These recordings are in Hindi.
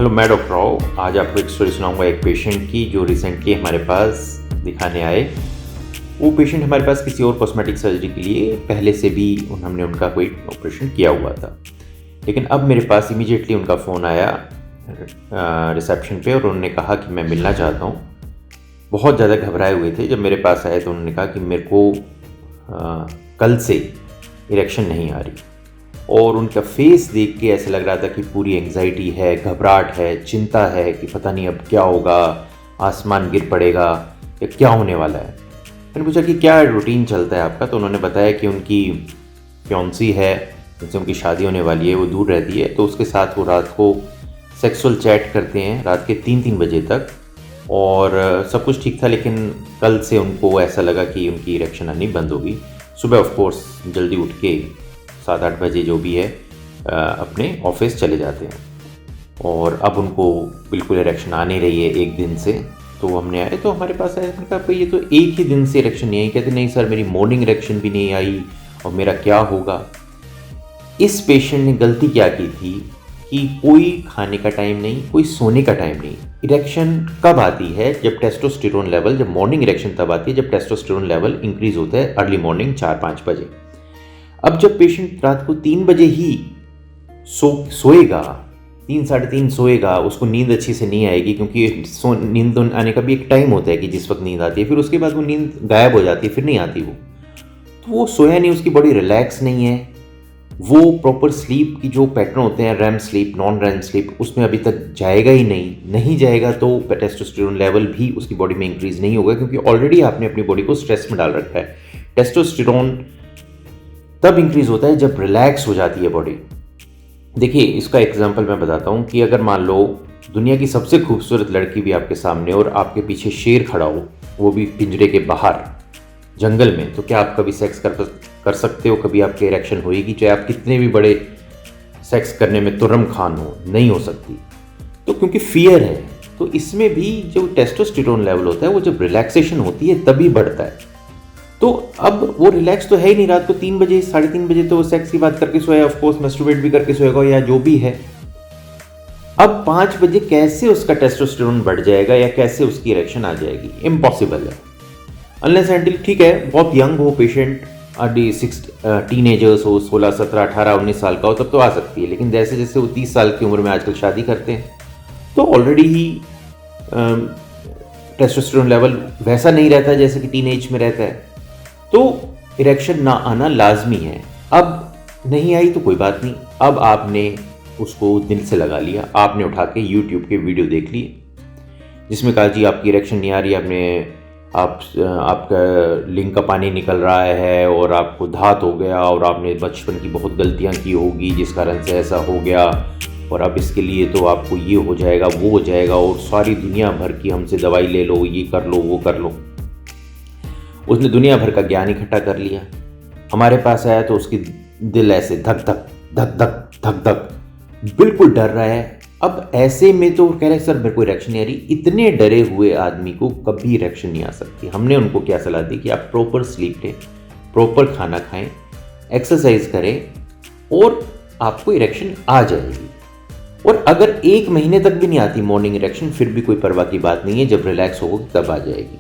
हेलो, मैं डॉक्टर राव। आज आपको एक स्टोरी सुनाऊंगा एक पेशेंट की जो रिसेंटली हमारे पास दिखाने आए। वो पेशेंट हमारे पास किसी और कॉस्मेटिक सर्जरी के लिए पहले से भी हमने उनका कोई ऑपरेशन किया हुआ था, लेकिन अब मेरे पास इमीडिएटली उनका फ़ोन आया रिसेप्शन पे और उन्होंने कहा कि मैं मिलना चाहता हूँ। बहुत ज़्यादा घबराए हुए थे। जब मेरे पास आए तो उन्होंने कहा कि मेरे को कल से इरेक्शन नहीं आ रही, और उनका फेस देख के ऐसा लग रहा था कि पूरी एंग्जाइटी है, घबराहट है, चिंता है कि पता नहीं अब क्या होगा, आसमान गिर पड़ेगा या क्या होने वाला है। मैंने पूछा कि क्या रूटीन चलता है आपका, तो उन्होंने बताया कि उनकी फियांसी है जिनसे उनकी शादी होने वाली है, वो दूर रहती है, तो उसके साथ वो रात को सेक्सुअल चैट करते हैं रात के 3-3 बजे तक, और सब कुछ ठीक था। लेकिन कल से उनको ऐसा लगा कि उनकी इरेक्शन आनी बंद होगी। सुबह ऑफ कोर्स जल्दी उठ के 7-8 बजे जो भी है अपने ऑफिस चले जाते हैं, और अब उनको बिल्कुल इरेक्शन आ नहीं रही है एक दिन से। तो हमने आए तो हमारे पास आए, मैंने कहा भाई ये तो एक ही दिन से इरेक्शन नहीं आई। कहते नहीं सर, मेरी मॉर्निंग इरेक्शन भी नहीं आई और मेरा क्या होगा। इस पेशेंट ने गलती क्या की थी कि कोई खाने का टाइम नहीं, कोई सोने का टाइम नहीं। इरेक्शन कब आती है? जब टेस्टोस्टेरोन लेवल, जब मॉर्निंग इरेक्शन तब आती है जब टेस्टोस्टेरोन लेवल इंक्रीज होता है अर्ली मॉर्निंग 4-5 बजे। अब जब पेशेंट रात को 3 बजे ही सोएगा, 3-3:30 सोएगा, उसको नींद अच्छी से नहीं आएगी, क्योंकि नींद आने का भी एक टाइम होता है कि जिस वक्त नींद आती है, फिर उसके बाद वो नींद गायब हो जाती है, फिर नहीं आती वो। तो वो सोया नहीं, उसकी बॉडी रिलैक्स नहीं है, वो प्रॉपर स्लीप की जो पैटर्न होते हैं, REM sleep, non REM sleep, उसमें अभी तक जाएगा ही नहीं जाएगा तो टेस्टोस्टेरोन लेवल भी उसकी बॉडी में इंक्रीज नहीं होगा, क्योंकि ऑलरेडी आपने अपनी बॉडी को स्ट्रेस में डाल रखा है। टेस्टोस्टेरोन तब इंक्रीज होता है जब रिलैक्स हो जाती है बॉडी। देखिए, इसका एग्जांपल मैं बताता हूँ कि अगर मान लो दुनिया की सबसे खूबसूरत लड़की भी आपके सामने और आपके पीछे शेर खड़ा हो, वो भी पिंजरे के बाहर जंगल में, तो क्या आप कभी सेक्स कर सकते हो? कभी आपकी इरेक्शन होएगी? चाहे आप कितने भी बड़े सेक्स करने में तुर्रम खान हो, नहीं हो सकती। तो क्योंकि फियर है, तो इसमें भी जो टेस्टोस्टेरोन लेवल होता है वो जब रिलैक्सेशन होती है तभी बढ़ता है। तो अब वो रिलैक्स तो है ही नहीं। रात को 3 बजे 3:30 बजे तो वो सेक्स की बात करके सोया, ऑफ कोर्स मैस्टरबेट भी करके सोएगा या जो भी है। अब 5 बजे कैसे उसका टेस्टोस्टेरोन बढ़ जाएगा या कैसे उसकी इरेक्शन आ जाएगी? इम्पॉसिबल है। अनलेस एंटिल, ठीक है, बहुत यंग हो पेशेंट, टीनेजर्स हो, 16, 17, 18, 19 साल का हो, तब तो आ सकती है। लेकिन जैसे जैसे वो 30 साल की उम्र में आजकल शादी करते हैं, तो ऑलरेडी ही टेस्टोस्टेरोन लेवल वैसा नहीं रहता जैसे कि टीनेज में रहता है, तो इरेक्शन ना आना लाजमी है। अब नहीं आई तो कोई बात नहीं, अब आपने उसको दिल से लगा लिया, आपने उठा के यूट्यूब के वीडियो देख लिए जिसमें कहा जी आपकी इरेक्शन नहीं आ रही, आपका लिंग का पानी निकल रहा है और आपको धात हो गया और आपने बचपन की बहुत गलतियां की होगी जिस कारण से ऐसा हो गया, और अब इसके लिए तो आपको ये हो जाएगा, वो हो जाएगा, और सारी दुनिया भर की हमसे दवाई ले लो, ये कर लो, वो कर लो। उसने दुनिया भर का ज्ञान इकट्ठा कर लिया। हमारे पास आया तो उसकी दिल ऐसे धक धक धक धक धक धक, बिल्कुल डर रहा है। अब ऐसे में तो कह रहे सर मेरे को इरेक्शन नहीं आ रही। इतने डरे हुए आदमी को कभी इरेक्शन नहीं आ सकती। हमने उनको क्या सलाह दी कि आप प्रॉपर स्लीप लें, प्रॉपर खाना खाएं, एक्सरसाइज करें और आपको इरेक्शन आ जाएगी। और अगर 1 महीने तक भी नहीं आती मॉर्निंग इरेक्शन, फिर भी कोई परवाह की बात नहीं है, जब रिलैक्स होगी तब आ जाएगी।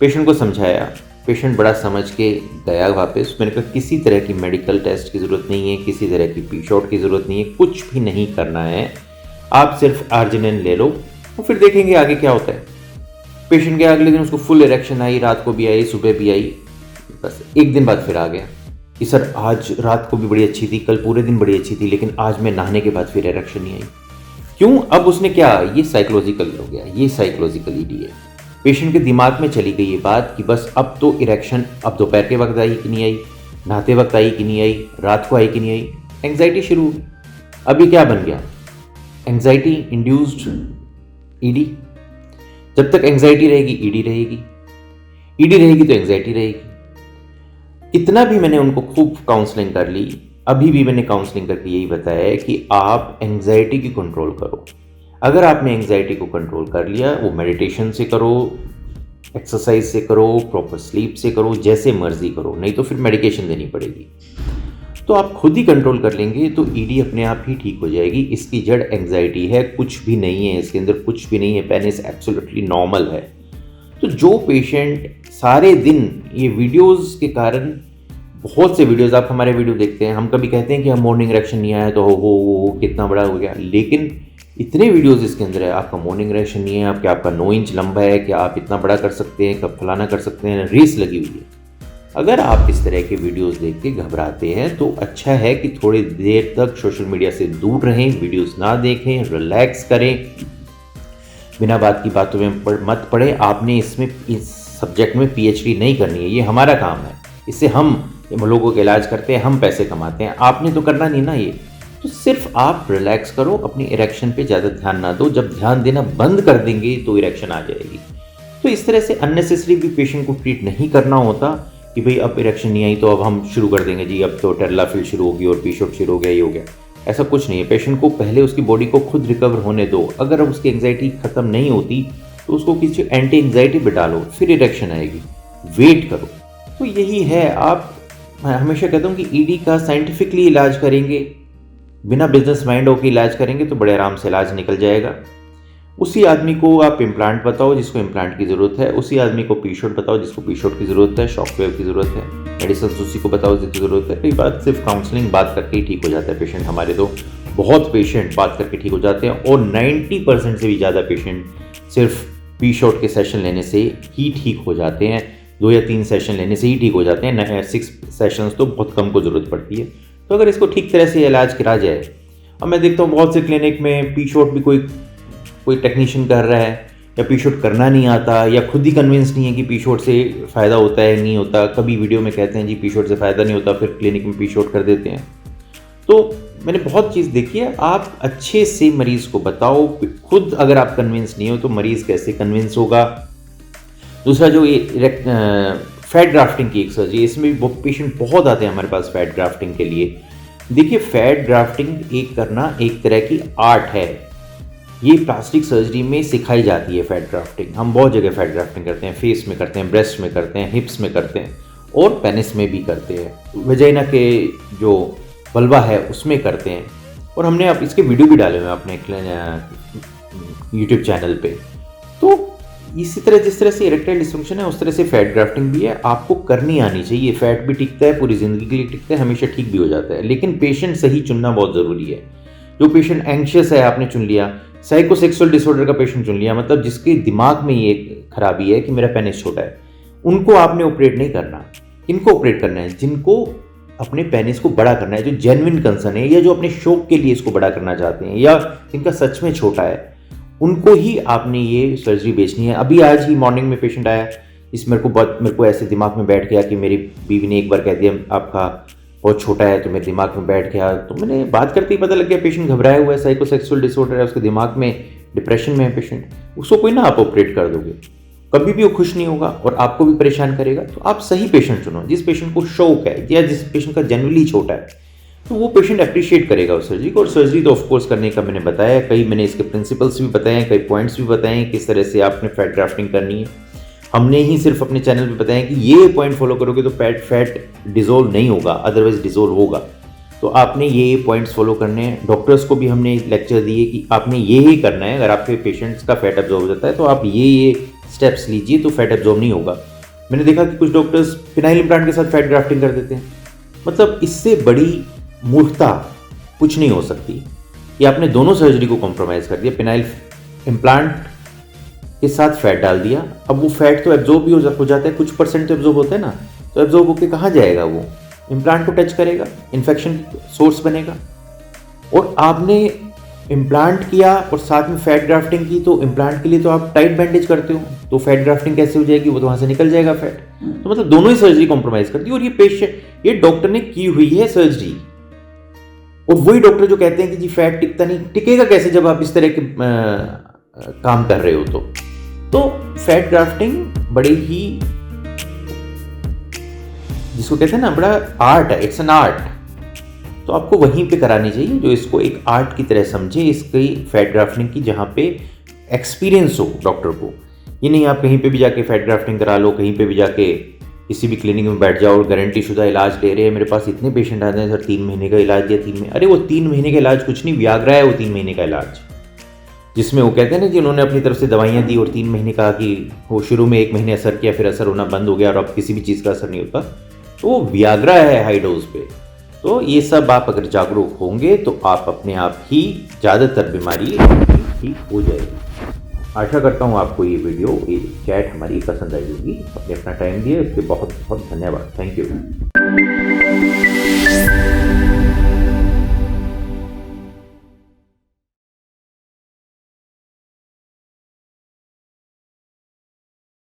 पेशेंट को समझाया, पेशेंट बड़ा समझ के गया वापस। मैंने कहा किसी तरह की मेडिकल टेस्ट की ज़रूरत नहीं है, किसी तरह की पी शॉट की ज़रूरत नहीं है, कुछ भी नहीं करना है, आप सिर्फ आर्जिनिन ले लो और फिर देखेंगे आगे क्या होता है। पेशेंट के अगले दिन उसको फुल इरेक्शन आई, रात को भी आई, सुबह भी आई। बस 1 दिन बाद फिर आ गया कि सर आज रात को भी बड़ी अच्छी थी, कल पूरे दिन बड़ी अच्छी थी, लेकिन आज मैं नहाने के बाद फिर इरेक्शन नहीं आई। क्यों? अब उसने क्या, ये साइकोलॉजिकल हो गया, ये साइकोलॉजिकल ईडी है। पेशेंट के दिमाग में चली गई ये बात कि बस अब तो इरेक्शन, अब दोपहर के वक्त आई कि नहीं आई, नहाते वक्त आई कि नहीं आई, रात को आई कि नहीं आई, एंग्जाइटी शुरू हुई। अभी क्या बन गया? Anxiety induced ED. जब तक एंग्जाइटी रहेगी ईडी रहेगी, ईडी रहेगी तो एंग्जाइटी रहेगी। इतना भी मैंने उनको खूब काउंसलिंग कर ली, अभी भी मैंने काउंसलिंग करके यही बताया है कि आप एंग्जाइटी की कंट्रोल करो। अगर आपने एंग्जाइटी को कंट्रोल कर लिया, वो मेडिटेशन से करो, एक्सरसाइज से करो, प्रॉपर स्लीप से करो, जैसे मर्जी करो, नहीं तो फिर मेडिकेशन देनी पड़ेगी। तो आप खुद ही कंट्रोल कर लेंगे तो ईडी अपने आप ही ठीक हो जाएगी। इसकी जड़ एंग्जाइटी है, कुछ भी नहीं है इसके अंदर, कुछ भी नहीं है। पेनिस एब्सोल्युटली नॉर्मल है। तो जो पेशेंट सारे दिन ये वीडियोस के कारण, बहुत से वीडियोस आप हमारे वीडियो देखते हैं, हम कभी कहते हैं कि हम मॉर्निंग इरेक्शन नहीं आया तो हो कितना बड़ा हो गया, लेकिन इतने वीडियोस इसके अंदर है, आपका मॉर्निंग इरेक्शन नहीं है, आपके आपका 9 इंच लंबा है, कि आप इतना बड़ा कर सकते हैं, कब फलाना कर सकते हैं, रेस लगी हुई है। अगर आप इस तरह के वीडियोस देख के घबराते हैं तो अच्छा है कि थोड़ी देर तक सोशल मीडिया से दूर रहें, वीडियोस ना देखें, रिलैक्स करें, बिना बात की बातों में मत पड़े। आपने इस सब्जेक्ट में पीएचडी नहीं करनी है, ये हमारा काम है, इससे हम लोगों का इलाज करते हैं, हम पैसे कमाते हैं, आपने तो करना नहीं ना ये। तो सिर्फ आप रिलैक्स करो, अपनी इरेक्शन पे ज़्यादा ध्यान ना दो। जब ध्यान देना बंद कर देंगे तो इरेक्शन आ जाएगी। तो इस तरह से अननेसेसरी भी पेशेंट को ट्रीट नहीं करना होता कि भाई अब इरेक्शन नहीं आई तो अब हम शुरू कर देंगे जी, अब तो टेरलाफिल शुरू होगी और पीशोट शुरू हो गया, ये हो गया। ऐसा कुछ नहीं है। पेशेंट को पहले उसकी बॉडी को खुद रिकवर होने दो। अगर अब उसकी एंग्जाइटी खत्म नहीं होती तो उसको किसी एंटी एंग्जाइटी पे डालो, फिर इरेक्शन आएगी। वेट करो। तो यही है। आप, मैं हमेशा कहता हूँ कि ईडी का साइंटिफिकली इलाज करेंगे, बिना बिजनेस माइंड होकर इलाज करेंगे तो बड़े आराम से इलाज निकल जाएगा। उसी आदमी को आप इम्प्लांट बताओ जिसको इम्प्लांट की ज़रूरत है, उसी आदमी को पीशोट बताओ जिसको पीशोट की ज़रूरत है, शॉकवेव की ज़रूरत है, मेडिसिन उसी को बताओ जिसकी ज़रूरत है। कई बार सिर्फ काउंसलिंग बात करके ही ठीक हो जाता है पेशेंट। हमारे तो बहुत पेशेंट बात करके ठीक हो जाते हैं और 90% से भी ज़्यादा पेशेंट सिर्फ पीशोट के सेशन लेने से ही ठीक हो जाते हैं। 2 या 3 सेशन लेने से ही ठीक हो जाते हैं। 6 सेशंस तो बहुत कम को ज़रूरत पड़ती है। तो अगर इसको ठीक तरह से इलाज करा जाए, अब मैं देखता हूँ बहुत से क्लिनिक में पीशोट भी कोई टेक्नीशियन कर रहा है, या पीशोट करना नहीं आता, या खुद ही कन्विंस नहीं है कि पीशोट से फ़ायदा होता है नहीं होता। कभी वीडियो में कहते हैं जी पीशोट से फ़ायदा नहीं होता, फिर क्लिनिक में पीशोट कर देते हैं। तो मैंने बहुत चीज़ देखी है। आप अच्छे से मरीज़ को बताओ। खुद अगर आप कन्विंस नहीं हो तो मरीज़ कैसे कन्विंस होगा। दूसरा जो ये फैट ग्राफ्टिंग की एक सर्जरी, इसमें भी पेशेंट बहुत आते हैं हमारे पास फैट ग्राफ्टिंग के लिए। देखिए, फैट ग्राफ्टिंग करना एक तरह की आर्ट है। ये प्लास्टिक सर्जरी में सिखाई जाती है फैट ग्राफ्टिंग। हम बहुत जगह फैट ग्राफ्टिंग करते हैं, फेस में करते हैं, ब्रेस्ट में करते हैं, हिप्स में करते हैं और पेनिस में भी करते हैं। वजाइना के जो वल्वा है उसमें करते हैं। और हमने अब इसके वीडियो भी डाले हुए हैं अपने यूट्यूब चैनल पे। तो इसी तरह जिस तरह से इरेक्टाइल डिस्फंक्शन है उस तरह से फैट ग्राफ्टिंग भी है। आपको करनी आनी चाहिए। फैट भी टिकता है, पूरी ज़िंदगी के लिए टिकता है, हमेशा ठीक भी हो जाता है। लेकिन पेशेंट सही चुनना बहुत ज़रूरी है। जो पेशेंट एंग्शियस है आपने चुन लिया, साइकोसेक्सुअल डिसऑर्डर का पेशेंट चुन लिया, मतलब जिसके दिमाग में ये खराबी है कि मेरा पेनिस छोटा है, उनको आपने ऑपरेट नहीं करना। इनको ऑपरेट करना है जिनको अपने पेनिस को बड़ा करना है, जो जेन्युइन कंसर्न है, या जो अपने शौक के लिए इसको बड़ा करना चाहते हैं, या जिनका सच में छोटा है, उनको ही आपने ये सर्जरी बेचनी है। अभी आज ही मॉर्निंग में पेशेंट आया, मेरे को ऐसे दिमाग में बैठ गया कि मेरी बीवी ने एक बार कह दिया आपका बहुत छोटा है, तो मेरे दिमाग में बैठ गया। तो मैंने बात करते ही पता लग गया पेशेंट घबराया हुआ है, साइकोसेक्सुअल डिसऑर्डर है, उसके दिमाग में डिप्रेशन में है पेशेंट। उसको कोई ना आप ऑपरेट कर दोगे, कभी भी वो खुश नहीं होगा और आपको भी परेशान करेगा। तो आप सही पेशेंट चुनो, जिस पेशेंट को शौक है या जिस पेशेंट का जनरली छोटा है, तो वो पेशेंट अप्रिशिएट करेगा उस सर्जरी को। और सर्जरी तो ऑफकोर्स करने का मैंने बताया, मैंने इसके प्रिंसिपल्स भी बताए हैं, कई पॉइंट्स भी बताए हैं किस तरह से आपने फैट ग्राफ्टिंग करनी है। हमने ही सिर्फ अपने चैनल पे बताया कि ये पॉइंट फॉलो करोगे तो फैट डिजोल्व नहीं होगा, अदरवाइज डिजोल्व होगा। तो आपने ये पॉइंट्स फॉलो करने हैं। डॉक्टर्स को भी हमने लेक्चर दिए कि आपने ये ही करना है। अगर आपके पेशेंट्स का फैट एब्जॉर्ब हो जाता है तो आप ये स्टेप्स लीजिए तो फैट एब्जॉर्ब नहीं होगा। मैंने देखा कि कुछ डॉक्टर्स फिनाइल इम्प्लांट के साथ फैट ग्राफ्टिंग कर देते हैं। मतलब इससे बड़ी मूर्खता कुछ नहीं हो सकती कि आपने दोनों सर्जरी को कॉम्प्रोमाइज़ कर दिया। फिनाइल इम्प्लांट के साथ फैट डाल दिया, अब वो फैट तो एब्जॉर्ब भी हो जाता है, कुछ परसेंट तो एब्जॉर्ब होता है ना, तो एब्जॉर्ब होकर कहाँ जाएगा, वो इम्प्लांट को टच करेगा, इन्फेक्शन सोर्स बनेगा। और आपने इम्प्लांट किया और साथ में फैट ग्राफ्टिंग की, तो इम्प्लांट के लिए तो आप टाइट बैंडेज करते हो, तो फैट ग्राफ्टिंग कैसे हो जाएगी, वो तो वहाँ से निकल जाएगा फैट। तो मतलब दोनों ही सर्जरी कॉम्प्रोमाइज़ कर दी। और ये डॉक्टर ने की हुई है सर्जरी। और वही डॉक्टर जो कहते हैं कि जी फैट टिकता नहीं, टिकेगा कैसे जब आप इस तरह के काम कर रहे हो। तो फैट ग्राफ्टिंग बड़े ही, जिसको कहते हैं ना, बड़ा आर्ट है, इट्स एन आर्ट। तो आपको वहीं पे करानी चाहिए जो इसको एक आर्ट की तरह समझे, इसकी फैट ग्राफ्टिंग की, जहाँ पे एक्सपीरियंस हो डॉक्टर को। ये नहीं आप कहीं पे भी जाके फैट ग्राफ्टिंग करा लो, कहीं पे भी जाके किसी भी क्लिनिक में बैठ जाओ और गारंटी शुदा इलाज ले रहे हैं। मेरे पास इतने पेशेंट आते हैं, सर 3 महीने का इलाज दिया, 3 महीने। अरे वो 3 महीने का इलाज कुछ नहीं, वियाग्रा है वो 3 महीने का इलाज, जिसमें वो कहते हैं ना कि उन्होंने अपनी तरफ से दवाइयाँ दी और 3 महीने कहा कि वो शुरू में 1 महीने असर किया, फिर असर होना बंद हो गया और अब किसी भी चीज़ का असर नहीं होता, तो वो वियाग्रा है हाई डोज पे। तो ये सब आप अगर जागरूक होंगे तो आप अपने आप ही ज़्यादातर बीमारी ठीक हो जाएगी। आशा करता हूँ आपको ये वीडियो, ये चैट हमारी पसंद आई होगी। आपने अपना टाइम दिया, इसके बहुत बहुत धन्यवाद। Thank you.